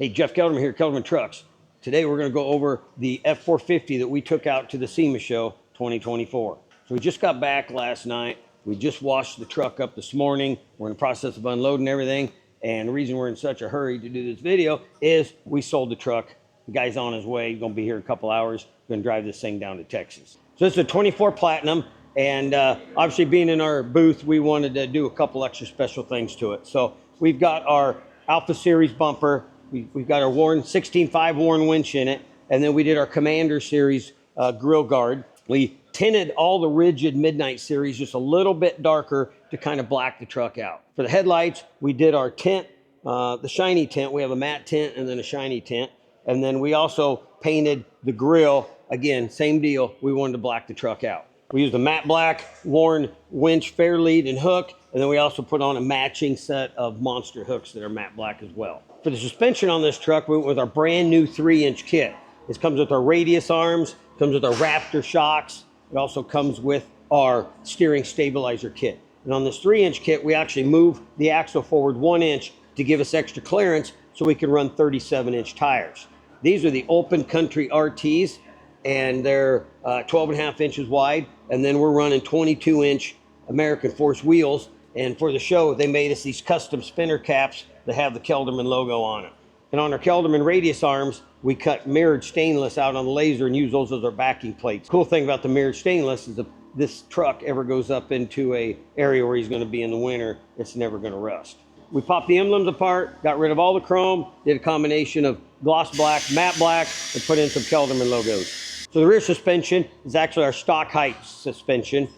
Hey, Jeff Kelderman here, Kelderman Trucks. Today we're going to go over the F-450 that we took out to the SEMA show 2024. So we just got back last night. We just washed the truck up this morning. We're in the process of unloading everything. And the reason we're in such a hurry to do this video is we sold the truck. The guy's on his way. He's going to be here in a couple hours. Going to drive this thing down to Texas. So this is a 24 Platinum. And obviously being in our booth, we wanted to do a couple extra special things to it. So we've got our Alpha Series bumper. We've got our 16.5 Warren winch in it, and then we did our Commander Series grill guard. We tinted all the rigid Midnight Series just a little bit darker to kind of black the truck out. For the headlights, we did our tint, the shiny tint. We have a matte tint and then a shiny tint. And then we also painted the grill. Again, same deal. We wanted to black the truck out. We used a matte black Warren winch, fair lead, and hook. And then we also put on a matching set of monster hooks that are matte black as well. For the suspension on this truck, we went with our brand new 3-inch kit. This comes with our radius arms, comes with our Raptor shocks. It also comes with our steering stabilizer kit. And on this 3-inch kit, we actually move the axle forward 1 inch to give us extra clearance so we can run 37-inch tires. These are the Open Country RTs, and they're 12.5 inches wide. And then we're running 22-inch American Force wheels. And for the show, they made us these custom spinner caps that have the Kelderman logo on it. And on our Kelderman radius arms, we cut mirrored stainless out on the laser and use those as our backing plates. Cool thing about the mirrored stainless is if this truck ever goes up into an area where he's going to be in the winter, it's never going to rust. We popped the emblems apart, got rid of all the chrome, did a combination of gloss black, matte black, and put in some Kelderman logos. So the rear suspension is actually our stock height suspension.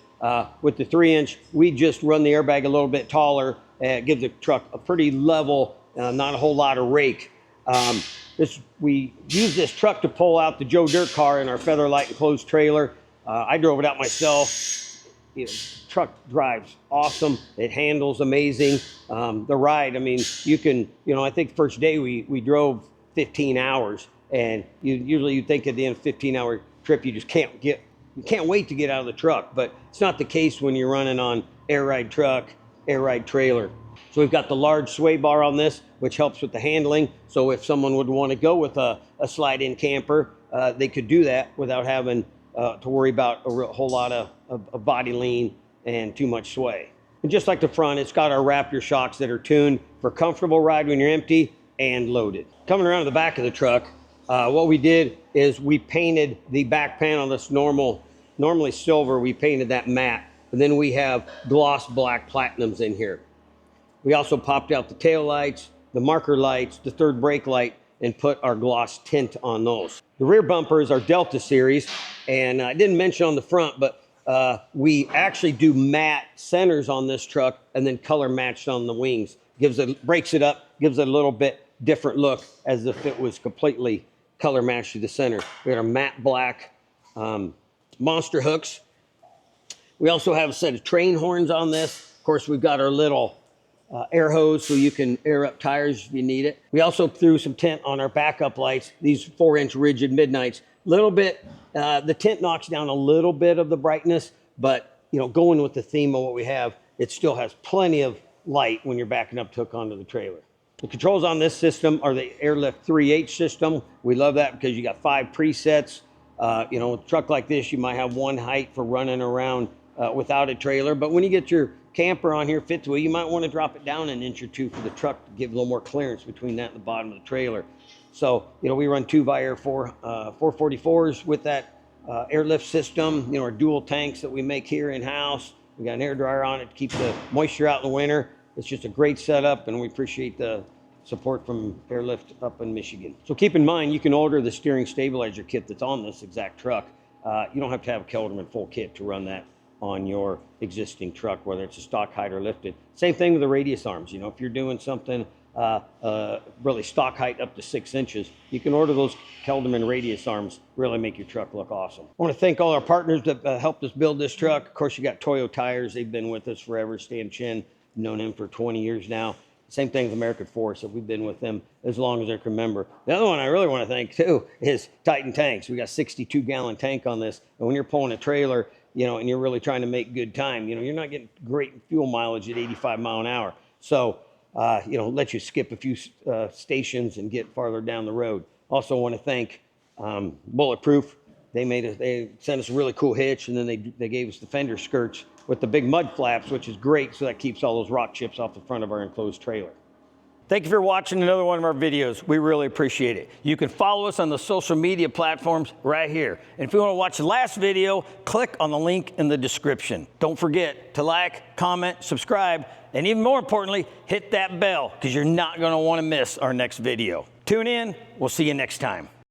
With the 3-inch, we just run the airbag a little bit taller and it gives the truck a pretty level, not a whole lot of rake. We use this truck to pull out the Joe Dirt car in our Featherlight enclosed trailer. I drove it out myself. The truck drives awesome. It handles amazing. The ride, I mean, you can, I think the first day we drove 15 hours, and usually you think at the end of a 15-hour trip, you just can't wait to get out of the truck, but it's not the case when you're running on air ride truck, air ride trailer. So we've got the large sway bar on this, which helps with the handling. So if someone would want to go with a slide-in camper, they could do that without having to worry about a whole lot of body lean and too much sway. And just like the front, it's got our Raptor shocks that are tuned for comfortable ride when you're empty and loaded. Coming around to the back of the truck, what we did is we painted the back panel that's normally silver. We painted that matte, and then we have gloss black platinums in here. We also popped out the tail lights, the marker lights, the third brake light, and put our gloss tint on those. The rear bumper is our Delta series, and I didn't mention on the front, but we actually do matte centers on this truck and then color matched on the wings. Breaks it up, gives it a little bit different look as if it was completely color matched to the center. We got our matte black monster hooks. We also have a set of train horns on this. Of course, we've got our little air hose so you can air up tires if you need it. We also threw some tint on our backup lights, these 4-inch rigid Midnights. Little bit, the tint knocks down a little bit of the brightness, but going with the theme of what we have, it still has plenty of light when you're backing up to hook onto the trailer. The controls on this system are the Airlift 3H system. We love that because you got 5 presets. With a truck like this, you might have one height for running around without a trailer, but when you get your camper on here fifth wheel, you might want to drop it down an inch or two for the truck to give a little more clearance between that and the bottom of the trailer. So, we run 2 Vire 444s with that airlift system, our dual tanks that we make here in-house. We got an air dryer on it to keep the moisture out in the winter. It's just a great setup, and we appreciate the support from Airlift up in Michigan. So keep in mind, you can order the steering stabilizer kit that's on this exact truck. You don't have to have a Kelderman full kit to run that on your existing truck, whether it's a stock height or lifted. Same thing with the radius arms. If you're doing something really stock height up to 6 inches, you can order those Kelderman radius arms, really make your truck look awesome. I want to thank all our partners that helped us build this truck. Of course, you got Toyo Tires. They've been with us forever. Stan Chin, known him for 20 years now. Same thing with American Force. We've been with them as long as I can remember. The other one I really want to thank too is Titan Tanks. We got 62-gallon tank on this, and when you're pulling a trailer, and you're really trying to make good time, you're not getting great fuel mileage at 85 mile an hour. So you know, let you skip a few stations and get farther down the road. Also want to thank Bulletproof. They sent us a really cool hitch, and then they gave us the fender skirts with the big mud flaps, which is great, so that keeps all those rock chips off the front of our enclosed trailer. Thank you for watching another one of our videos. We really appreciate it. You can follow us on the social media platforms right here. And if you want to watch the last video, click on the link in the description. Don't forget to like, comment, subscribe, and even more importantly, hit that bell, because you're not going to want to miss our next video. Tune in. We'll see you next time.